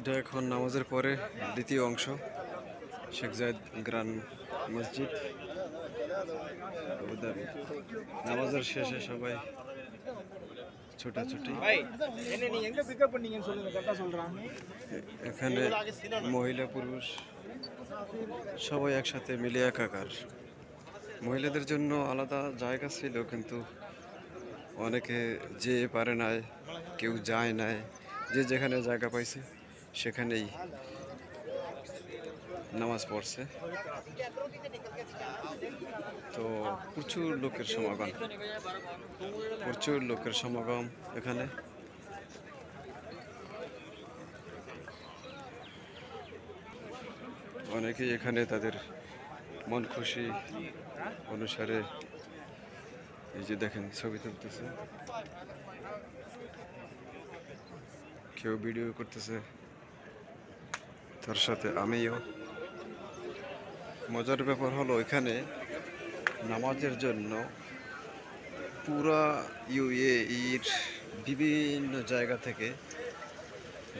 এটা এখন নামাজের পরে দ্বিতীয় অংশ, শেখ জায়েদ গ্রান্ড মসজিদ আবুধাবি। নামাজের শেষে সবাই ছোটাছুটি। এখানে মহিলা পুরুষ সবাই একসাথে মিলে একাকার। মহিলাদের জন্য আলাদা জায়গা ছিল, কিন্তু অনেকে যে পারে নাই, কেউ যায় নাই, যে যেখানে জায়গা পাইছে সেখানেই নামাজ পড়ছে। তো প্রচুর লোকের সমাগম এখানে। অনেকেই এখানে তাদের মন খুশি অনুসারে এই যে দেখেন ছবি তুলতেছে, কেউ ভিডিও করতেছে, তার সাথে আমিও। মজার ব্যাপার হলো এখানে নামাজের জন্য পুরা ইউএইর বিভিন্ন জায়গা থেকে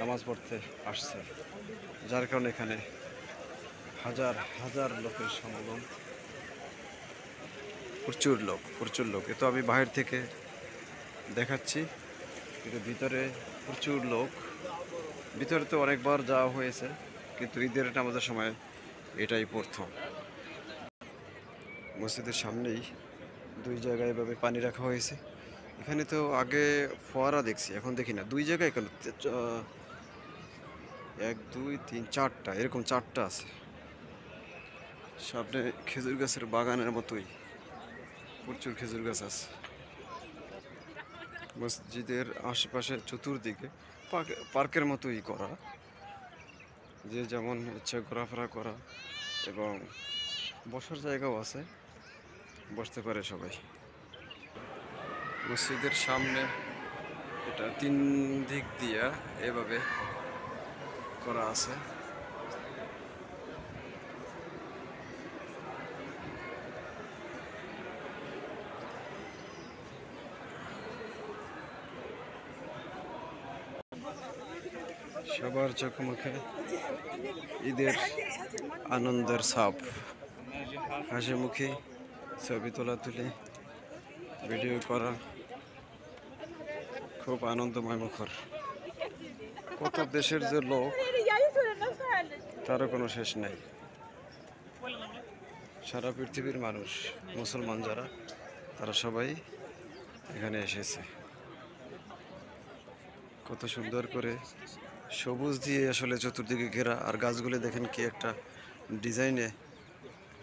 নামাজ পড়তে আসছে, যার কারণে এখানে হাজার হাজার লোকের সমাগম। প্রচুর লোক। এ তো আমি বাহির থেকে দেখাচ্ছি, কিন্তু ভিতরে প্রচুর লোক। ভিতরে তো অনেকবার যাওয়া হয়েছে, কিন্তু ঈদের নামাজের সময় এটাই প্রথম। মসজিদের সামনেই দুই জায়গায় এভাবে পানি রাখা হয়েছে। এখানে তো আগে ফোয়ারা দেখছি, এখন দেখি না। দুই জায়গায় কেন, 1 2 3 4টা, এরকম 4টা আছে। সামনে খেজুর গাছের বাগানের মতোই প্রচুর খেজুর গাছ আছে। মসজিদের আশেপাশে চতুর্দিকে পার্কের মতোই করা, যে যেমন ইচ্ছা ঘোরাফেরা করা, এবং বসার জায়গাও আছে, বসতে পারে সবাই। মসজিদের সামনে এটা 3 দিক দিয়া এভাবে করা আছে। সবার চোখ মুখে ঈদের আনন্দের ছাপ, হাসি মুখে ছবি তোলাতুলি, ভিডিও করা, খুব আনন্দময় মুখর। কত দেশের যে লোক, তারও কোনো শেষ নাই। সারা পৃথিবীর মানুষ, মুসলমান যারা, তারা সবাই এখানে এসেছে। কত সুন্দর করে সবুজ দিয়ে আসলে চতুর্দিকে ঘেরা, আর গাছগুলো দেখেন কি একটা ডিজাইনে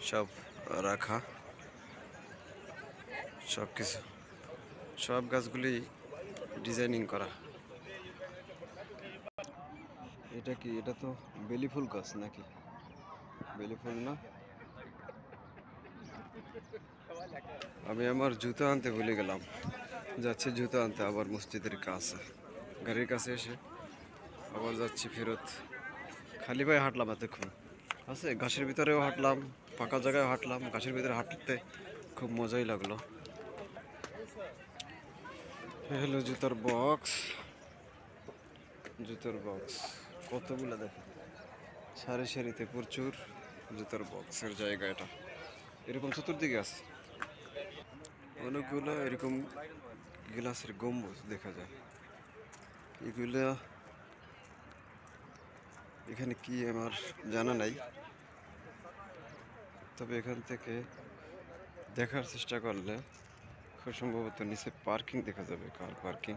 সব রাখা। সব গাছগুলি ডিজাইনিং করা। এটা কি? এটা তো বেলি ফুল গাছ নাকি? বেলি ফুল না? আমি আমার জুতো আনতে ভুলে গেলাম, যাচ্ছি জুতো আনতে আবার মসজিদের কাছে, গাড়ির কাছে এসে আবার যাচ্ছি ফেরত। খালি পায়ে হাঁটলাম এতক্ষণ, আছে ঘাসের ভিতরেও হাঁটলাম, ফাঁকা জায়গায় হাঁটলাম। ঘাসের ভিতরে হাঁটতে খুব মজাই লাগলো। হলো জুতার বক্স, কতগুলো দেখেন, সারি সারিতে প্রচুর জুতার বক্সের জায়গা। এটা এরকম চতুর্দিকে আছে, অনেকগুলো এরকম গ্লাসের গম্বুজ দেখা যায়। এগুলা এখানে কি আমার জানা নাই, তবে এখান থেকে দেখার চেষ্টা করলে খুব সম্ভবত নিচে পার্কিং দেখা যাবে। কার পার্কিং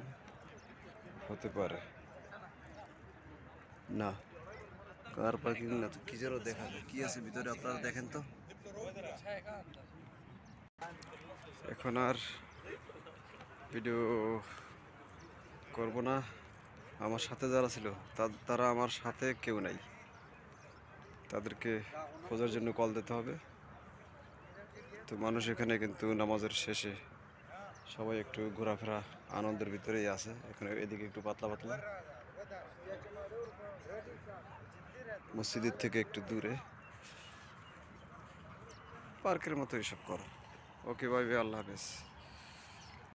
হতে পারে, না কার পার্কিং না তো কি যেন দেখা যায়। কি আছে ভিতরে আপনারা দেখেন তো। এখন আর ভিডিও করব না। আমার সাথে যারা ছিল তারা আমার সাথে কেউ নাই, তাদেরকে খোঁজার জন্য কল দিতে হবে। তো মানুষ এখানে কিন্তু নামাজের শেষে সবাই একটু ঘোরাফেরা আনন্দের ভিতরেই আছে। এখানে এদিকে একটু পাতলা পাতলা, মসজিদের থেকে একটু দূরে পার্কের মতো এসব করা। ওকে, বাই বাই, আল্লাহ হাফেজ।